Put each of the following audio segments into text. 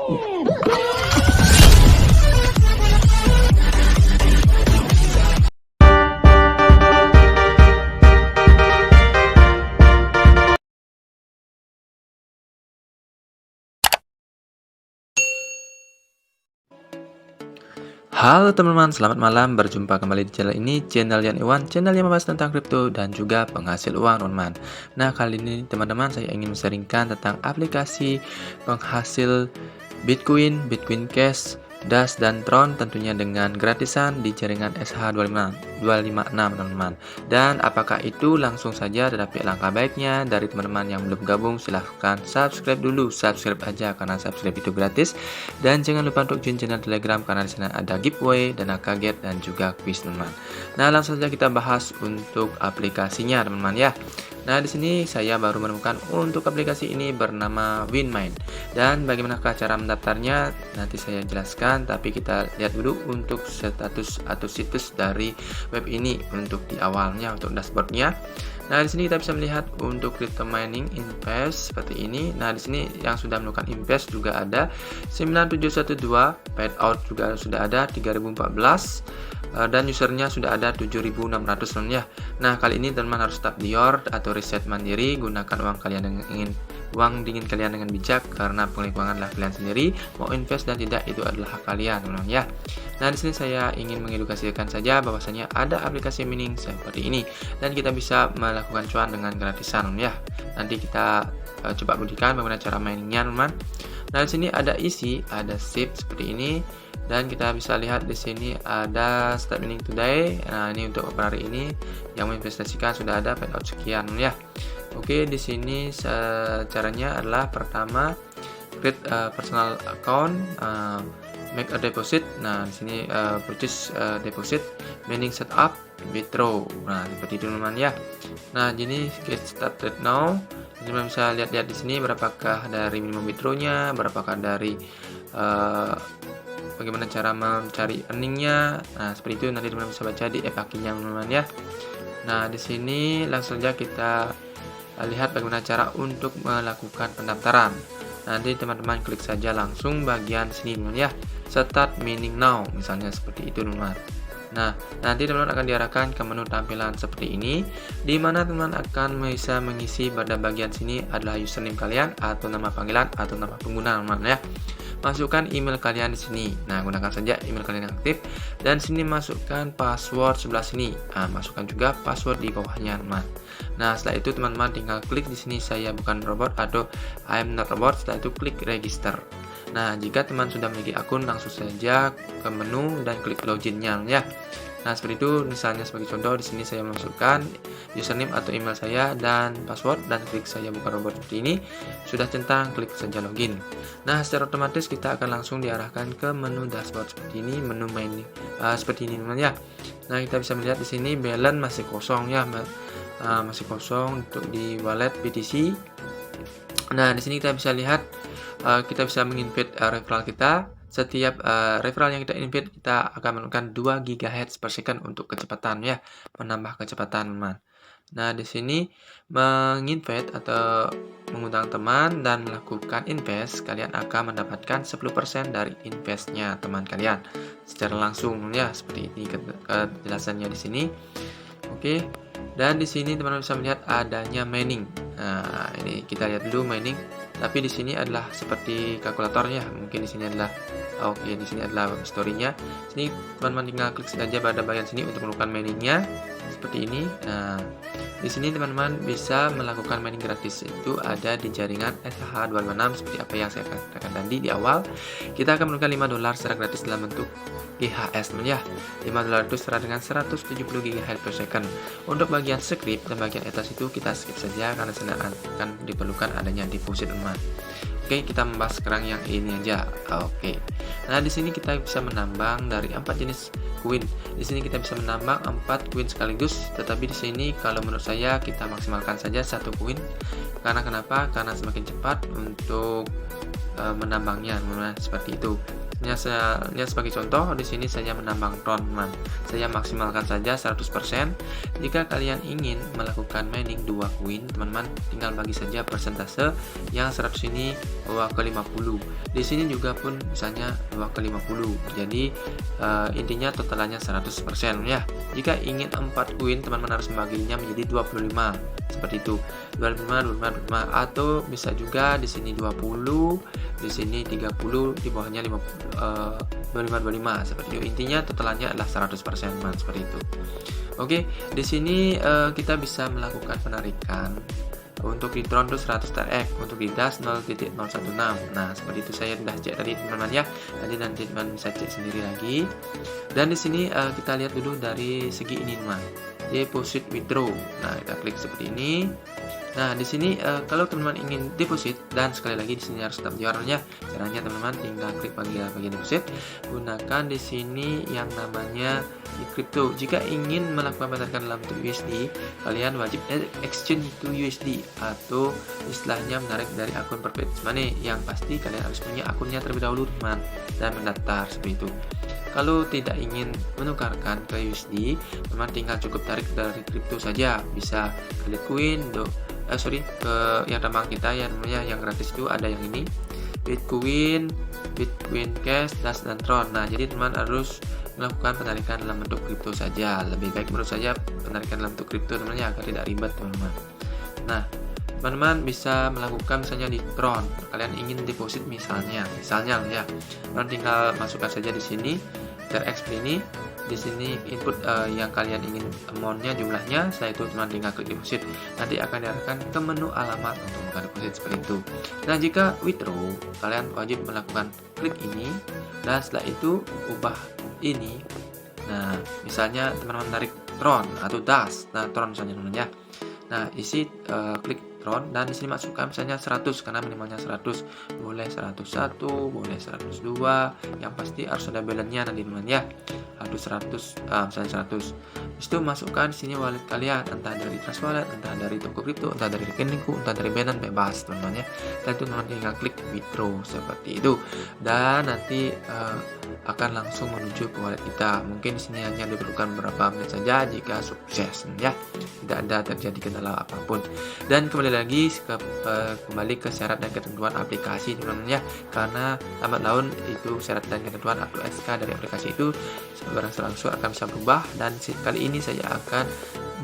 Halo teman-teman, selamat malam. Berjumpa kembali di channel ini, channel Yan Iwan, channel yang membahas tentang kripto dan juga penghasil uang, teman-teman. Nah, kali ini teman-teman saya ingin sharingkan tentang aplikasi penghasil Bitcoin, Bitcoin Cash, Dash, dan Tron tentunya dengan gratisan di jaringan SH256, teman-teman. Dan apakah itu? Langsung saja, tetapi langkah baiknya dari teman-teman yang belum gabung silahkan subscribe dulu, subscribe aja karena subscribe itu gratis. Dan jangan lupa untuk join channel Telegram karena di sana ada giveaway, dana kaget, dan juga quiz, teman-teman. Nah, langsung saja kita bahas untuk aplikasinya, teman-teman ya. Nah, di sini saya baru menemukan untuk aplikasi ini bernama Winmine. Dan bagaimanakah cara mendaftarnya? Nanti saya jelaskan, tapi kita lihat dulu untuk status atau situs dari web ini untuk di awalnya, untuk dashboardnya. Nah, di sini kita bisa melihat untuk crypto mining invest seperti ini. Nah, di sini yang sudah melakukan invest juga ada 9712, paid out juga sudah ada 3014. Dan usernya sudah ada 7.600 ya. Nah, kali ini teman-teman harus tap dior atau riset mandiri, gunakan uang dingin kalian dengan bijak karena pengelilingan adalah kalian sendiri. Mau invest dan tidak itu adalah hak kalian, teman-teman ya. Nah, di sini saya ingin mengedukasikan saja bahwasanya ada aplikasi mining seperti ini dan kita bisa melakukan cuan dengan gratisan ya. Nanti kita coba buktikan bagaimana cara miningnya, teman-teman. Nah, di sini ada isi, ada SIP seperti ini. Dan kita bisa lihat di sini ada start mining today. Nah, ini untuk hari ini yang menginvestasikan sudah ada payout sekian ya. Oke, di sini caranya adalah pertama create personal account, make a deposit. Nah, di sini purchase deposit, mining setup, withdraw. Nah, seperti itu, teman-teman ya. Nah, jadi get started now. Jadi teman bisa lihat-lihat di sini berapakah dari minimum withdrawnya, berapakah dari bagaimana cara mencari earningnya. Nah, seperti itu nanti teman-teman bisa baca di FAQ-nya, teman-teman ya. Nah, di sini langsung saja kita lihat bagaimana cara untuk melakukan pendaftaran. Nanti teman-teman klik saja langsung bagian sini, teman-teman ya. Start mining now, misalnya seperti itu, teman-teman. Nah, nanti teman-teman akan diarahkan ke menu tampilan seperti ini, di mana teman-teman akan bisa mengisi pada bagian sini adalah username kalian atau nama panggilan atau nama pengguna, teman-teman ya. Masukkan email kalian di sini. Nah, gunakan saja email kalian yang aktif dan sini masukkan password sebelah sini. Nah, masukkan juga password di bawahnya, teman. Nah, setelah itu teman-teman tinggal klik di sini saya bukan robot atau I am not robot. Setelah itu klik register. Nah, jika teman sudah memiliki akun, langsung saja ke menu dan klik loginnya ya. Nah, seperti itu. Misalnya sebagai contoh di sini saya masukkan username atau email saya dan password dan klik saya buka robot seperti ini. Sudah centang, klik saja login. Nah, secara otomatis kita akan langsung diarahkan ke menu dashboard seperti ini, menu mining seperti ini, teman ya. Nah, kita bisa melihat di sini balance masih kosong ya, masih kosong untuk di wallet BTC. Nah, di sini kita bisa lihat kita bisa menginvite referral kita. Setiap referral yang kita invite kita akan menemukan 2 GHz per second untuk kecepatan ya, menambah kecepatan, teman. Nah, di sini menginvite atau mengundang teman dan melakukan invest, kalian akan mendapatkan 10% dari investnya teman kalian secara langsung ya, seperti ini kejelasannya di sini. Oke. Dan di sini teman-teman bisa melihat adanya mining. Nah, ini kita lihat dulu mining. Tapi di sini adalah seperti kalkulatornya. Mungkin di sini adalah di sini adalah story-nya. Sini teman-teman tinggal klik saja pada bagian sini untuk melakukan miningnya seperti ini. Nah, di sini teman-teman bisa melakukan mining gratis, itu ada di jaringan SH256 seperti apa yang saya katakan tadi di awal. Kita akan menemukan $5 secara gratis dalam bentuk GHS, teman ya. $5 itu setara dengan 170 GHz per second. Untuk bagian script dan bagian atas itu kita skip saja karena akan diperlukan adanya deposit, teman. Oke, kita membahas sekarang yang ini aja. Oke. Nah, di sini kita bisa menambang dari 4 jenis koin. Di sini kita bisa menambang 4 koin sekaligus, tetapi di sini kalau menurut saya kita maksimalkan saja 1 koin. Karena kenapa? Karena semakin cepat untuk menambangnya, seperti itu. Misalnya sebagai contoh, di sini saya menambang tron, teman. Saya maksimalkan saja 100%. Jika kalian ingin melakukan mining 2 koin, teman-teman tinggal bagi saja persentase yang 100 ini 2 ke 50. Di sini juga pun misalnya 2 ke 50. Jadi intinya totalannya 100% ya. Jika ingin 4 koin, teman-teman harus membaginya menjadi 25. Seperti itu. 25, 25, 25, atau bisa juga di sini 20, di sini 30, di bawahnya 25, 25 seperti itu. Intinya totalannya adalah 100%, teman, seperti itu. Oke, di sini kita bisa melakukan penarikan. Untuk di Tron itu 100 TRX, untuk di DAS 0.016. Nah, seperti itu saya sudah cek tadi, teman-teman ya. Nanti teman bisa cek sendiri lagi. Dan di sini kita lihat dulu dari segi ini, teman. Deposit withdraw. Nah, kita klik seperti ini. Nah, di sini kalau teman-teman ingin deposit, dan sekali lagi di sini harus tetap juaranya. Caranya teman-teman tinggal klik bagian deposit, gunakan di sini yang namanya crypto. Jika ingin melakukan penarikan dalam bentuk USD, kalian wajib exchange to USD atau istilahnya menarik dari akun Perfect Money. Yang pasti kalian harus punya akunnya terlebih dahulu, teman, dan mendaftar seperti itu. Kalau tidak ingin menukarkan ke USD, teman tinggal cukup tarik dari kripto saja. Bisa ke Litecoin, ke yang tambang kita yang namanya yang gratis itu ada yang ini, Bitcoin, Bitcoin Cash, DAS, dan Tron. Nah, jadi teman harus melakukan penarikan dalam bentuk kripto saja. Lebih baik menurut saya penarikan dalam bentuk kripto, teman-teman, agar tidak ribet, teman-teman. Nah, teman-teman bisa melakukan misalnya di Tron, kalian ingin deposit misalnya ya, teman tinggal masukkan saja di sini TRX ini. Di sini input yang kalian ingin amountnya, jumlahnya. Setelah itu teman tinggal klik deposit, nanti akan diarahkan ke menu alamat untuk membuka deposit seperti itu. Nah, jika withdraw, kalian wajib melakukan klik ini, dan setelah itu ubah ini. Nah, misalnya teman-teman tarik Tron atau DAS, nah Tron misalnya, teman ya. Nah, isi klik Tron, dan di sini masukkan misalnya 100 karena minimalnya 100. Boleh 101, boleh 102. Yang pasti harus ada balance-nya nanti, teman ya. Harus 100, misalnya 100. Habis itu masukkan di sini wallet kalian, entah dari Trust Wallet, entah dari toko kripto, entah dari rekeningku, entah dari Binance, bebas, teman-teman ya. Dan itu teman tinggal klik withdraw seperti itu. Dan nanti akan langsung menuju ke wallet kita. Mungkin di sini hanya diperlukan beberapa menit saja jika sukses ya. Tidak ada terjadi kendala apapun. Dan kembali lagi kembali ke syarat dan ketentuan aplikasi, teman-teman ya. Karena lambat laun itu syarat dan ketentuan atau SK dari aplikasi itu berangsur-angsur akan bisa berubah, dan kali ini saya akan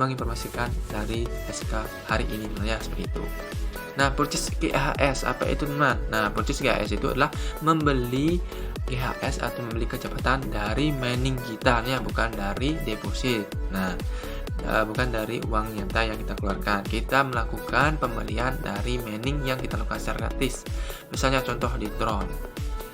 menginformasikan dari SK hari ini, teman ya, seperti itu. Nah, purchase GHS apa itu, teman? Nah, purchase GHS itu adalah membeli GHS atau membeli kecepatan dari mining kita ya, bukan dari deposit. Nah, bukan dari uang nyata yang kita keluarkan. Kita melakukan pembelian dari mining yang kita lakukan secara gratis. Misalnya contoh di Tron.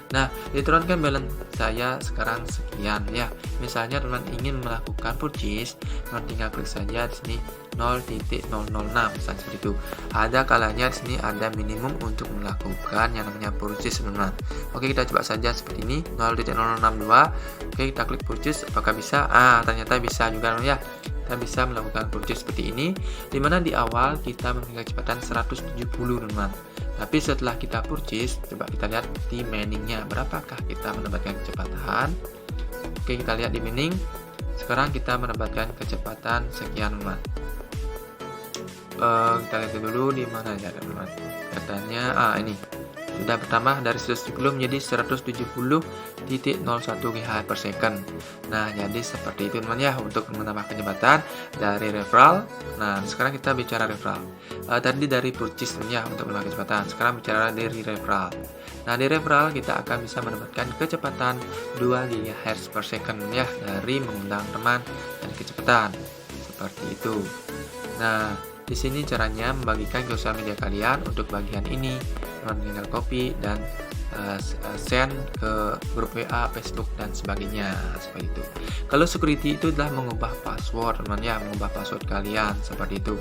Nah, di Tron kan balance saya sekarang sekian ya. Misalnya teman ingin melakukan purchase, teman tinggal klik saja di sini 0.006 misalnya seperti itu. Ada kalanya di sini ada minimum untuk melakukan yang namanya purchase, teman-teman. Oke, kita coba saja seperti ini 0.062. Oke, kita klik purchase, apakah bisa? Ternyata bisa juga, ya. Kita bisa melakukan purchase seperti ini, dimana di awal kita memiliki kecepatan 170, teman-teman. Tapi setelah kita purchase, coba kita lihat di miningnya berapakah kita mendapatkan kecepatan. Oke, kita lihat di mining. Sekarang kita mendapatkan kecepatan sekian, teman. Kita lihat dulu di mana ya, teman. Katanya ini sudah bertambah dari 170 menjadi 170.01 GHz per second. Nah, jadi seperti itu, teman ya, untuk menambah kecepatan dari referral. Nah, sekarang kita bicara referral. Tadi dari purchase, teman ya, untuk menambah kecepatan. Sekarang bicara dari referral. Nah, di referral kita akan bisa mendapatkan kecepatan 2 GHz per second ya, dari mengundang teman dan kecepatan seperti itu. Nah, di sini caranya membagikan ke sosial media kalian. Untuk bagian ini, teman tinggal copy dan send ke grup WA, Facebook, dan sebagainya seperti itu. Kalau security itu adalah mengubah password, teman ya, mengubah password kalian seperti itu,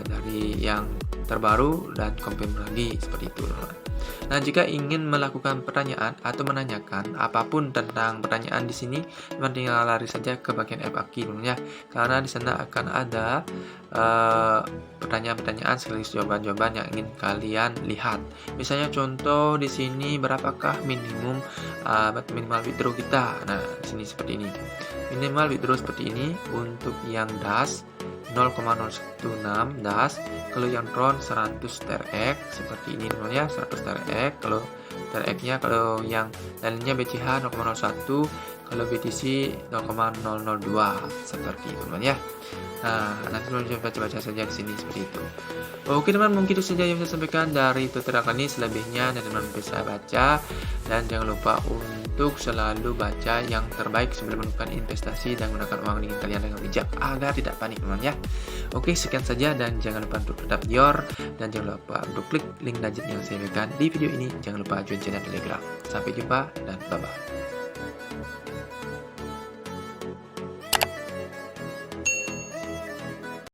dari yang terbaru dan confirm lagi seperti itu, teman. Nah, jika ingin melakukan pertanyaan atau menanyakan apapun tentang pertanyaan di sini, teman tinggal lari saja ke bagian FAQ ya, karena di sana akan ada pertanyaan-pertanyaan sekaligus jawaban-jawaban yang ingin kalian lihat. Misalnya contoh di sini, berapakah minimal withdraw kita? Nah, di sini seperti ini. Minimal withdraw seperti ini untuk yang DAS 0,016 DAS, kalau yang Tron 100 TRX seperti ini teman ya, 100 TRX kalau TRX-nya, kalau yang lainnya BCH 0,01, kalau BTC 0,002 seperti itu teman ya. Nah, nanti teman coba baca saja di sini seperti itu. Oke teman, mungkin itu saja yang saya sampaikan dari tutorial kali ini. Selebihnya nanti teman bisa baca, dan jangan lupa untuk selalu baca yang terbaik sebelum melakukan investasi dan gunakan uang dengan kalian dengan bijak agar tidak panik teman ya. Oke, sekian saja, dan jangan lupa untuk tetap dior, dan jangan lupa untuk klik link lanjut yang saya berikan di video ini. Jangan lupa join channel Telegram. Sampai jumpa dan bye bye.